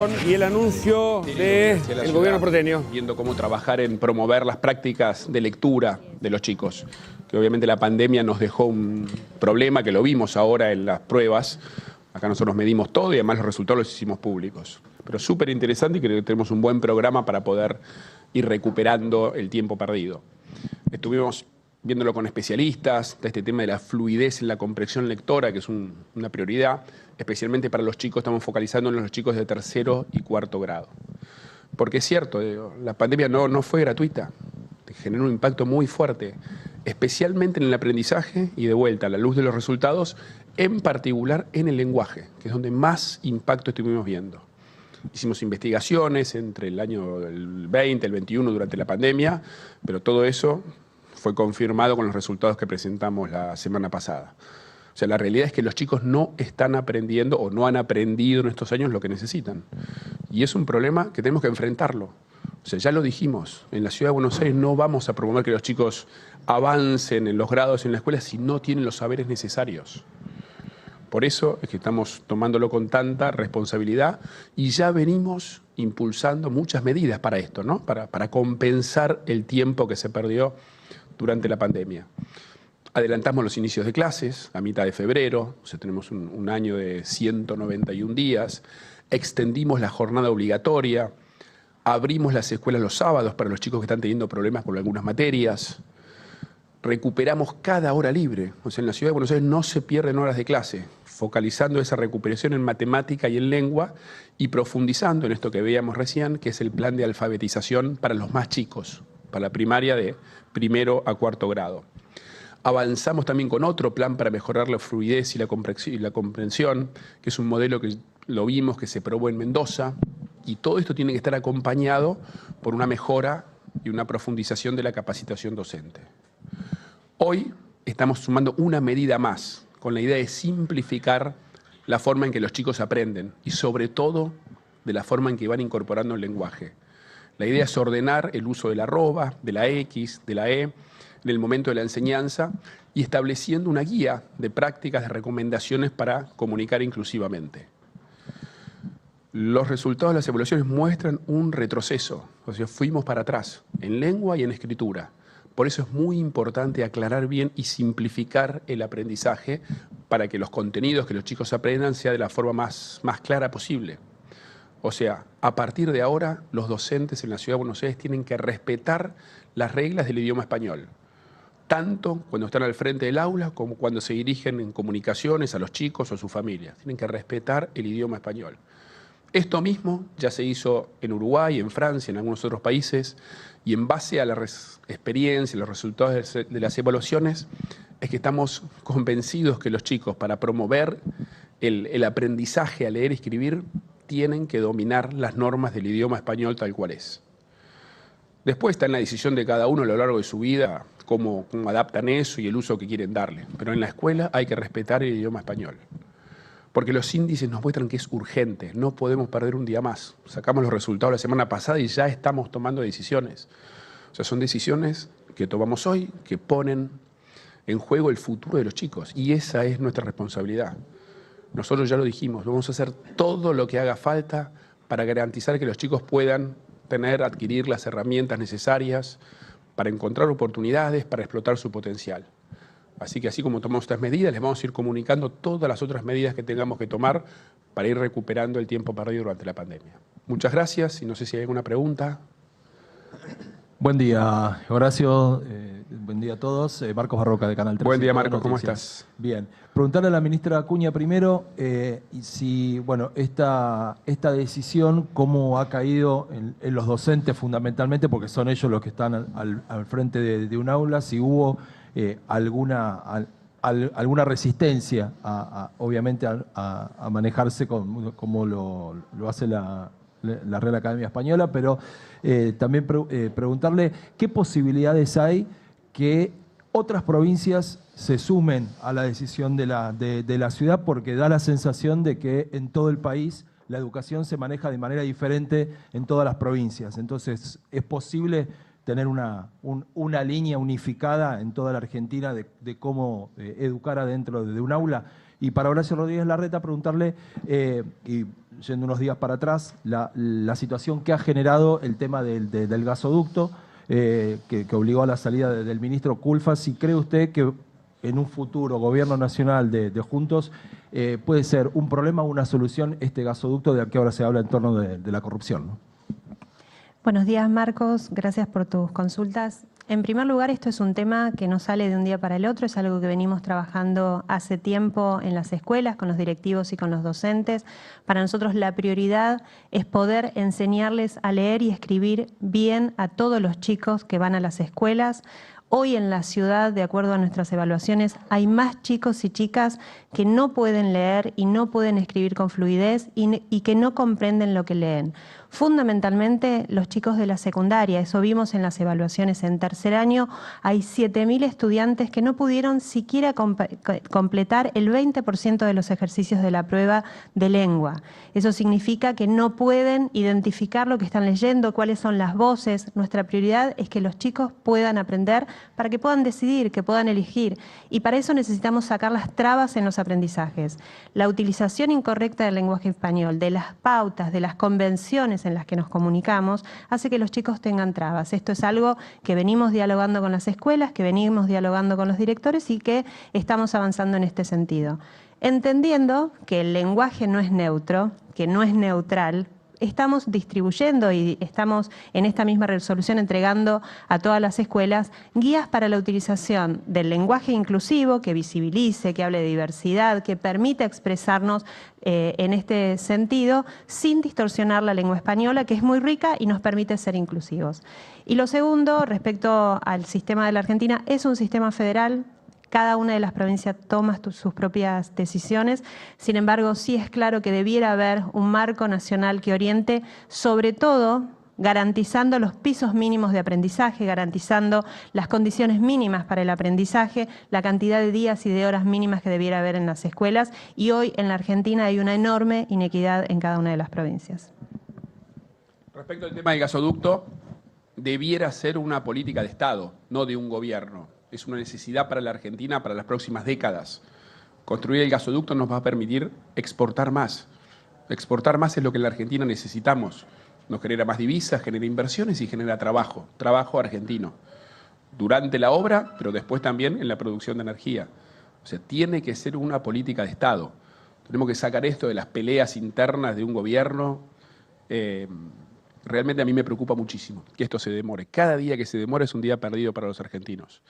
Y el anuncio del gobierno porteño. Viendo cómo trabajar en promover las prácticas de lectura de los chicos. Que obviamente la pandemia nos dejó un problema que lo vimos ahora en las pruebas. Acá nosotros medimos todo y además los resultados los hicimos públicos. Pero súper interesante y creo que tenemos un buen programa para poder ir recuperando el tiempo perdido. Estuvimos viéndolo con especialistas, de este tema de la fluidez en la comprensión lectora, que es una prioridad, especialmente para los chicos, estamos focalizando en los chicos de tercero y cuarto grado. Porque es cierto, la pandemia no fue gratuita, generó un impacto muy fuerte, especialmente en el aprendizaje y de vuelta a la luz de los resultados, en particular en el lenguaje, que es donde más impacto estuvimos viendo. Hicimos investigaciones entre el año el 20, el 21 durante la pandemia, pero todo eso fue confirmado con los resultados que presentamos la semana pasada. O sea, la realidad es que los chicos no están aprendiendo o no han aprendido en estos años lo que necesitan. Y es un problema que tenemos que enfrentarlo. O sea, ya lo dijimos, en la Ciudad de Buenos Aires no vamos a promover que los chicos avancen en los grados en la escuela si no tienen los saberes necesarios. Por eso es que estamos tomándolo con tanta responsabilidad y ya venimos impulsando muchas medidas para esto, ¿no? Para compensar el tiempo que se perdió durante la pandemia. Adelantamos los inicios de clases a mitad de febrero, o sea, tenemos un año de 191 días, extendimos la jornada obligatoria, abrimos las escuelas los sábados para los chicos que están teniendo problemas con algunas materias, recuperamos cada hora libre, o sea, en la Ciudad de Buenos Aires no se pierden horas de clase, focalizando esa recuperación en matemática y en lengua y profundizando en esto que veíamos recién, que es el plan de alfabetización para los más chicos, para la primaria de primero a cuarto grado. Avanzamos también con otro plan para mejorar la fluidez y la comprensión, que es un modelo que lo vimos que se probó en Mendoza, y todo esto tiene que estar acompañado por una mejora y una profundización de la capacitación docente. Hoy estamos sumando una medida más, con la idea de simplificar la forma en que los chicos aprenden y sobre todo de la forma en que van incorporando el lenguaje. La idea es ordenar el uso de la arroba, de la X, de la E, en el momento de la enseñanza y estableciendo una guía de prácticas, de recomendaciones para comunicar inclusivamente. Los resultados de las evaluaciones muestran un retroceso, o sea, fuimos para atrás, en lengua y en escritura. Por eso es muy importante aclarar bien y simplificar el aprendizaje para que los contenidos que los chicos aprendan sea de la forma más clara posible. O sea, a partir de ahora, los docentes en la Ciudad de Buenos Aires tienen que respetar las reglas del idioma español, tanto cuando están al frente del aula como cuando se dirigen en comunicaciones a los chicos o a sus familias. Tienen que respetar el idioma español. Esto mismo ya se hizo en Uruguay, en Francia, en algunos otros países, y en base a la experiencia y los resultados de las evaluaciones, es que estamos convencidos que los chicos, para promover el aprendizaje a leer y escribir, tienen que dominar las normas del idioma español tal cual es. Después está en la decisión de cada uno a lo largo de su vida cómo adaptan eso y el uso que quieren darle. Pero en la escuela hay que respetar el idioma español. Porque los índices nos muestran que es urgente, no podemos perder un día más. Sacamos los resultados la semana pasada y ya estamos tomando decisiones. O sea, son decisiones que tomamos hoy, que ponen en juego el futuro de los chicos. Y esa es nuestra responsabilidad. Nosotros ya lo dijimos, vamos a hacer todo lo que haga falta para garantizar que los chicos puedan adquirir las herramientas necesarias para encontrar oportunidades, para explotar su potencial. Así que así como tomamos estas medidas, les vamos a ir comunicando todas las otras medidas que tengamos que tomar para ir recuperando el tiempo perdido durante la pandemia. Muchas gracias y no sé si hay alguna pregunta. Buen día, Horacio. Buen día a todos. Marcos Barroca, de Canal 3. Buen día, Marcos. ¿Cómo estás? Bien. Preguntarle a la ministra Acuña primero si, bueno, esta decisión, cómo ha caído en los docentes fundamentalmente, porque son ellos los que están al frente de un aula, si hubo alguna resistencia, obviamente, a manejarse como lo hace la Real Academia Española, pero también preguntarle qué posibilidades hay que otras provincias se sumen a la decisión de la ciudad, porque da la sensación de que en todo el país la educación se maneja de manera diferente en todas las provincias. Entonces, ¿es posible tener una línea unificada en toda la Argentina de cómo educar adentro de un aula? Y para Horacio Rodríguez Larreta preguntarle, y yendo unos días para atrás, la situación que ha generado el tema del gasoducto, que obligó a la salida del ministro Culfas. Si cree usted que en un futuro gobierno nacional de Juntos puede ser un problema o una solución este gasoducto del que ahora se habla en torno de la corrupción, ¿no? Buenos días, Marcos. Gracias por tus consultas. En primer lugar, esto es un tema que no sale de un día para el otro, es algo que venimos trabajando hace tiempo en las escuelas, con los directivos y con los docentes. Para nosotros la prioridad es poder enseñarles a leer y escribir bien a todos los chicos que van a las escuelas. Hoy en la ciudad, de acuerdo a nuestras evaluaciones, hay más chicos y chicas que no pueden leer y no pueden escribir con fluidez y que no comprenden lo que leen. Fundamentalmente los chicos de la secundaria, eso vimos en las evaluaciones. En tercer año hay 7.000 estudiantes que no pudieron siquiera completar el 20% de los ejercicios de la prueba de lengua. Eso significa que no pueden identificar lo que están leyendo, cuáles son las voces. Nuestra prioridad es que los chicos puedan aprender para que puedan decidir, que puedan elegir. Y para eso necesitamos sacar las trabas en los aprendizajes. La utilización incorrecta del lenguaje español, de las pautas, de las convenciones en las que nos comunicamos, hace que los chicos tengan trabas. Esto es algo que venimos dialogando con las escuelas, que venimos dialogando con los directores y que estamos avanzando en este sentido. Entendiendo que el lenguaje no es neutro, que no es neutral, estamos distribuyendo y estamos en esta misma resolución entregando a todas las escuelas guías para la utilización del lenguaje inclusivo, que visibilice, que hable de diversidad, que permita expresarnos en este sentido sin distorsionar la lengua española, que es muy rica y nos permite ser inclusivos. Y lo segundo, respecto al sistema de la Argentina, es un sistema federal. Cada una de las provincias toma sus propias decisiones. Sin embargo, sí es claro que debiera haber un marco nacional que oriente, sobre todo garantizando los pisos mínimos de aprendizaje, garantizando las condiciones mínimas para el aprendizaje, la cantidad de días y de horas mínimas que debiera haber en las escuelas. Y hoy en la Argentina hay una enorme inequidad en cada una de las provincias. Respecto al tema del gasoducto, debiera ser una política de Estado, no de un gobierno. Es una necesidad para la Argentina para las próximas décadas. Construir el gasoducto nos va a permitir exportar más. Exportar más es lo que en la Argentina necesitamos. Nos genera más divisas, genera inversiones y genera trabajo argentino. Durante la obra, pero después también en la producción de energía. O sea, tiene que ser una política de Estado. Tenemos que sacar esto de las peleas internas de un gobierno. Realmente a mí me preocupa muchísimo que esto se demore. Cada día que se demora es un día perdido para los argentinos.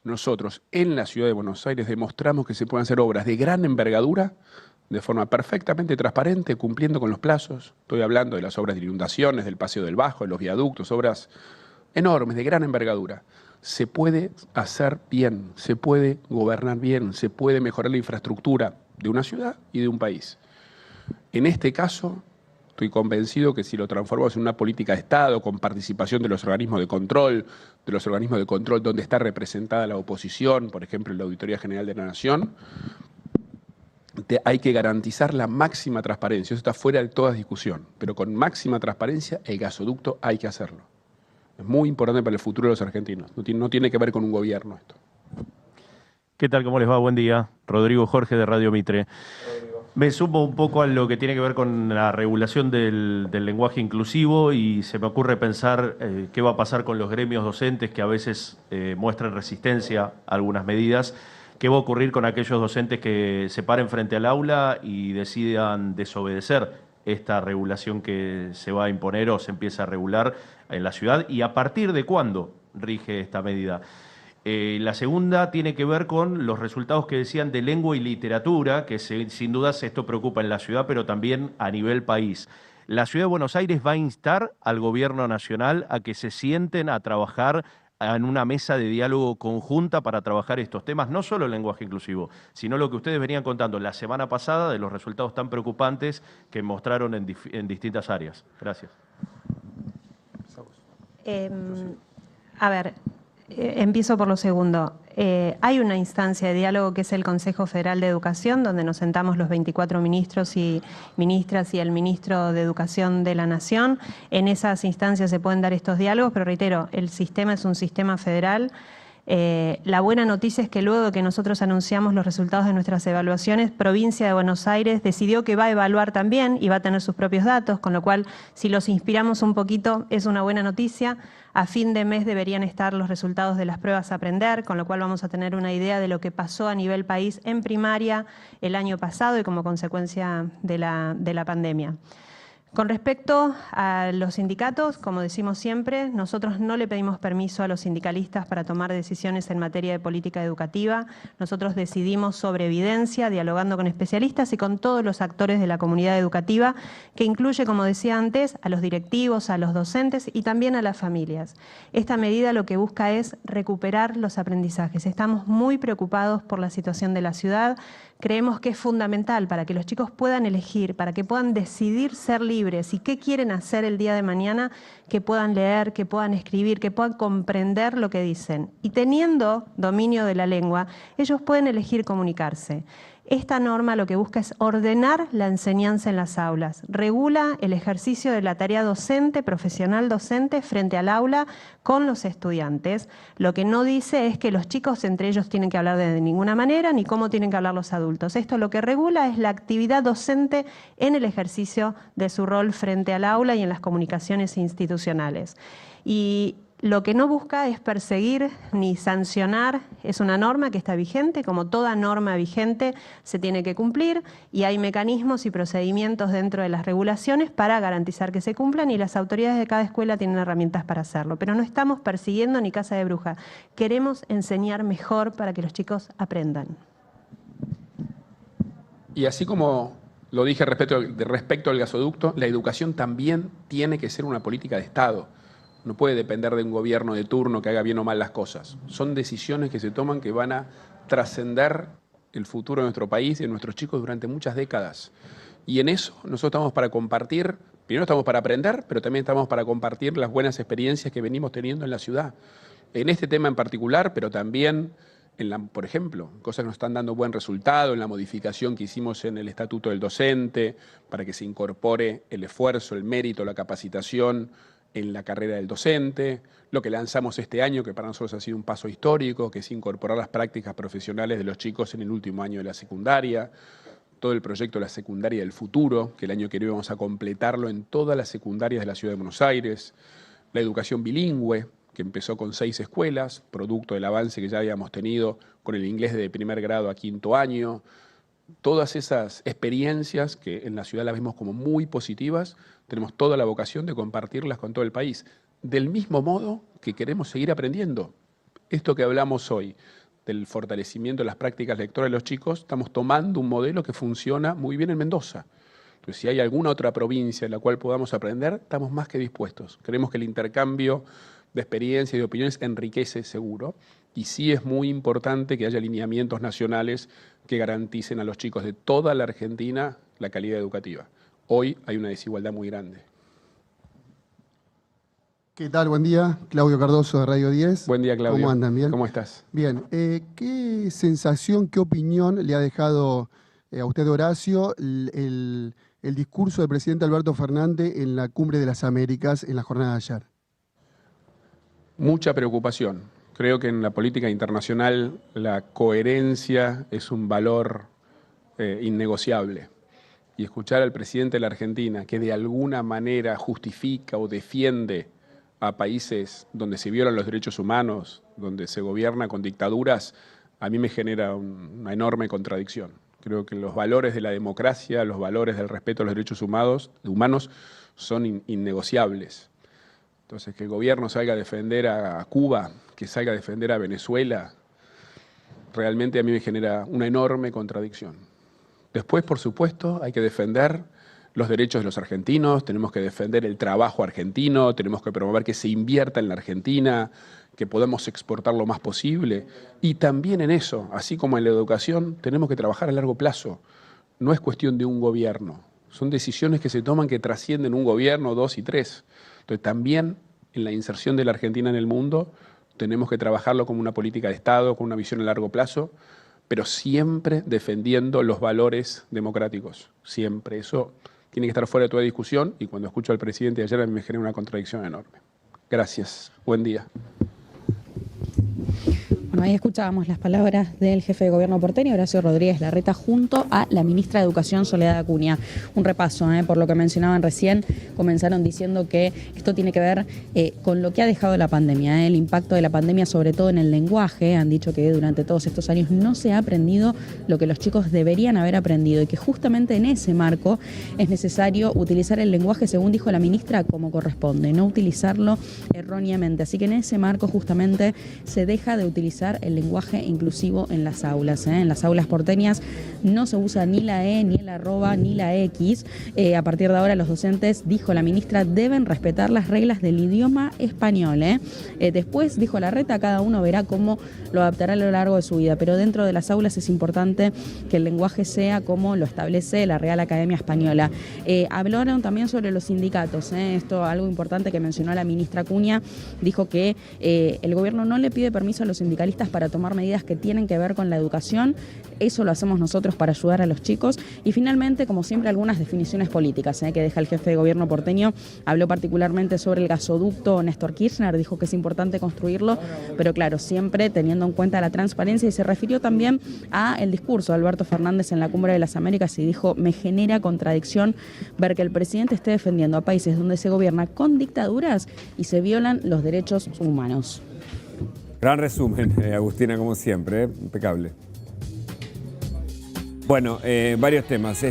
Nosotros, en la ciudad de Buenos Aires, demostramos que se pueden hacer obras de gran envergadura, de forma perfectamente transparente, cumpliendo con los plazos. Estoy hablando de las obras de inundaciones, del Paseo del Bajo, de los viaductos, obras enormes, de gran envergadura. Se puede hacer bien, se puede gobernar bien, se puede mejorar la infraestructura de una ciudad y de un país. En este caso, estoy convencido que si lo transformamos en una política de Estado, con participación de los organismos de control donde está representada la oposición, por ejemplo, en la Auditoría General de la Nación, hay que garantizar la máxima transparencia. Eso está fuera de toda discusión, pero con máxima transparencia el gasoducto hay que hacerlo. Es muy importante para el futuro de los argentinos. No tiene que ver con un gobierno esto. ¿Qué tal? ¿Cómo les va? Buen día. Rodrigo Jorge de Radio Mitre. Me sumo un poco a lo que tiene que ver con la regulación del lenguaje inclusivo y se me ocurre pensar qué va a pasar con los gremios docentes que a veces muestran resistencia a algunas medidas. ¿Qué va a ocurrir con aquellos docentes que se paren frente al aula y decidan desobedecer esta regulación que se va a imponer o se empieza a regular en la ciudad? ¿Y a partir de cuándo rige esta medida? La segunda tiene que ver con los resultados que decían de lengua y literatura, que sin dudas esto preocupa en la ciudad, pero también a nivel país. La Ciudad de Buenos Aires va a instar al Gobierno Nacional a que se sienten a trabajar en una mesa de diálogo conjunta para trabajar estos temas, no solo el lenguaje inclusivo, sino lo que ustedes venían contando la semana pasada de los resultados tan preocupantes que mostraron en distintas áreas. Gracias. Empiezo por lo segundo. Hay una instancia de diálogo que es el Consejo Federal de Educación, donde nos sentamos los 24 ministros y ministras y el ministro de Educación de la Nación. En esas instancias se pueden dar estos diálogos, pero reitero, el sistema es un sistema federal. La buena noticia es que luego de que nosotros anunciamos los resultados de nuestras evaluaciones, Provincia de Buenos Aires decidió que va a evaluar también y va a tener sus propios datos, con lo cual, si los inspiramos un poquito, es una buena noticia. A fin de mes deberían estar los resultados de las pruebas a aprender, con lo cual vamos a tener una idea de lo que pasó a nivel país en primaria el año pasado y como consecuencia de la pandemia. Con respecto a los sindicatos, como decimos siempre, nosotros no le pedimos permiso a los sindicalistas para tomar decisiones en materia de política educativa. Nosotros decidimos sobre evidencia, dialogando con especialistas y con todos los actores de la comunidad educativa, que incluye, como decía antes, a los directivos, a los docentes y también a las familias. Esta medida lo que busca es recuperar los aprendizajes. Estamos muy preocupados por la situación de la ciudad. Creemos que es fundamental para que los chicos puedan elegir, para que puedan decidir ser libres y qué quieren hacer el día de mañana, que puedan leer, que puedan escribir, que puedan comprender lo que dicen. Y teniendo dominio de la lengua, ellos pueden elegir comunicarse. Esta norma lo que busca es ordenar la enseñanza en las aulas, regula el ejercicio de la tarea docente, profesional docente, frente al aula con los estudiantes. Lo que no dice es que los chicos entre ellos tienen que hablar de ninguna manera, ni cómo tienen que hablar los adultos. Esto lo que regula es la actividad docente en el ejercicio de su rol frente al aula y en las comunicaciones institucionales. Y lo que no busca es perseguir ni sancionar, es una norma que está vigente, como toda norma vigente se tiene que cumplir y hay mecanismos y procedimientos dentro de las regulaciones para garantizar que se cumplan y las autoridades de cada escuela tienen herramientas para hacerlo. Pero no estamos persiguiendo ni caza de bruja, queremos enseñar mejor para que los chicos aprendan. Y así como lo dije respecto al gasoducto, la educación también tiene que ser una política de Estado. No puede depender de un gobierno de turno que haga bien o mal las cosas. Son decisiones que se toman que van a trascender el futuro de nuestro país y de nuestros chicos durante muchas décadas. Y en eso nosotros estamos para compartir, primero estamos para aprender, pero también estamos para compartir las buenas experiencias que venimos teniendo en la ciudad. En este tema en particular, pero también, por ejemplo, cosas que nos están dando buen resultado, en la modificación que hicimos en el Estatuto del Docente, para que se incorpore el esfuerzo, el mérito, la capacitación en la carrera del docente, lo que lanzamos este año, que para nosotros ha sido un paso histórico, que es incorporar las prácticas profesionales de los chicos en el último año de la secundaria, todo el proyecto de la secundaria del futuro, que el año que viene vamos a completarlo en todas las secundarias de la Ciudad de Buenos Aires, la educación bilingüe, que empezó con 6 escuelas, producto del avance que ya habíamos tenido con el inglés de primer grado a 5º año. Todas esas experiencias que en la ciudad las vemos como muy positivas, tenemos toda la vocación de compartirlas con todo el país. Del mismo modo que queremos seguir aprendiendo. Esto que hablamos hoy, del fortalecimiento de las prácticas lectoras de los chicos, estamos tomando un modelo que funciona muy bien en Mendoza. Entonces, si hay alguna otra provincia en la cual podamos aprender, estamos más que dispuestos. Creemos que el intercambio de experiencias y de opiniones enriquece seguro, y sí es muy importante que haya lineamientos nacionales que garanticen a los chicos de toda la Argentina la calidad educativa. Hoy hay una desigualdad muy grande. ¿Qué tal? Buen día. Claudio Cardoso de Radio 10. Buen día, Claudio. ¿Cómo andan? ¿Bien? ¿Cómo estás? Bien. ¿Qué sensación, qué opinión le ha dejado a usted, Horacio, el discurso del presidente Alberto Fernández en la Cumbre de las Américas en la jornada de ayer? Mucha preocupación. Creo que en la política internacional la coherencia es un valor innegociable. Y escuchar al presidente de la Argentina que de alguna manera justifica o defiende a países donde se violan los derechos humanos, donde se gobierna con dictaduras, a mí me genera una enorme contradicción. Creo que los valores de la democracia, los valores del respeto a los derechos humanos son innegociables. Entonces, que el gobierno salga a defender a Cuba, que salga a defender a Venezuela, realmente a mí me genera una enorme contradicción. Después, por supuesto, hay que defender los derechos de los argentinos, tenemos que defender el trabajo argentino, tenemos que promover que se invierta en la Argentina, que podamos exportar lo más posible. Y también en eso, así como en la educación, tenemos que trabajar a largo plazo. No es cuestión de un gobierno, son decisiones que se toman que trascienden un gobierno, 2 y 3. Entonces también en la inserción de la Argentina en el mundo tenemos que trabajarlo como una política de Estado, con una visión a largo plazo, pero siempre defendiendo los valores democráticos, siempre. Eso tiene que estar fuera de toda discusión y cuando escucho al presidente de ayer a mí me genera una contradicción enorme. Gracias. Buen día. Bueno, ahí escuchábamos las palabras del jefe de gobierno porteño, Horacio Rodríguez Larreta, junto a la ministra de Educación, Soledad Acuña. Un repaso, por lo que mencionaban recién, comenzaron diciendo que esto tiene que ver con lo que ha dejado la pandemia, el impacto de la pandemia sobre todo en el lenguaje. Han dicho que durante todos estos años no se ha aprendido lo que los chicos deberían haber aprendido y que justamente en ese marco es necesario utilizar el lenguaje, según dijo la ministra, como corresponde, no utilizarlo erróneamente. Así que en ese marco justamente se deja de utilizar el lenguaje inclusivo en las aulas. En las aulas porteñas no se usa ni la E, ni el arroba, ni la X. A partir de ahora los docentes, dijo la ministra, deben respetar las reglas del idioma español. Después, dijo Larreta, cada uno verá cómo lo adaptará a lo largo de su vida, pero dentro de las aulas es importante que el lenguaje sea como lo establece la Real Academia Española. Hablaron también sobre los sindicatos. Esto algo importante que mencionó la ministra Acuña. Dijo que el gobierno no le pide permiso a los sindicalistas para tomar medidas que tienen que ver con la educación. Eso lo hacemos nosotros para ayudar a los chicos. Y finalmente, como siempre, algunas definiciones políticas que deja el jefe de gobierno porteño. Habló particularmente sobre el gasoducto Néstor Kirchner, dijo que es importante construirlo, pero claro, siempre teniendo en cuenta la transparencia, y se refirió también a el discurso de Alberto Fernández en la Cumbre de las Américas y dijo: me genera contradicción ver que el presidente esté defendiendo a países donde se gobierna con dictaduras y se violan los derechos humanos. Gran resumen, Agustina, como siempre, impecable. Bueno, varios temas.